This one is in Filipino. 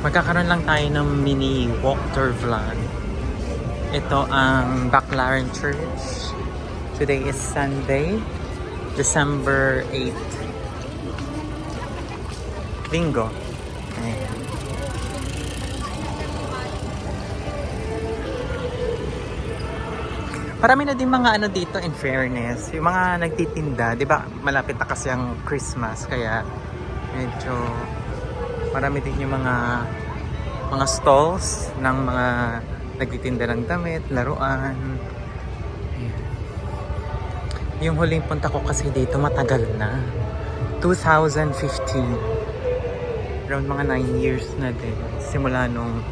Magkakaroon lang tayo ng mini walk tour vlog. Ito ang Baclaran Church. Today is Sunday, December 8. Bingo. Ayan. Marami na din mga ano dito, in fairness. Yung mga nagtitinda, di ba malapit na kasi ang Christmas, kaya medyo marami din yung mga stalls ng mga nagtitinda ng damit, laruan. Ayan. Yung huling punta ko kasi dito matagal na. 2015. Around mga 9 years na din. Simula nung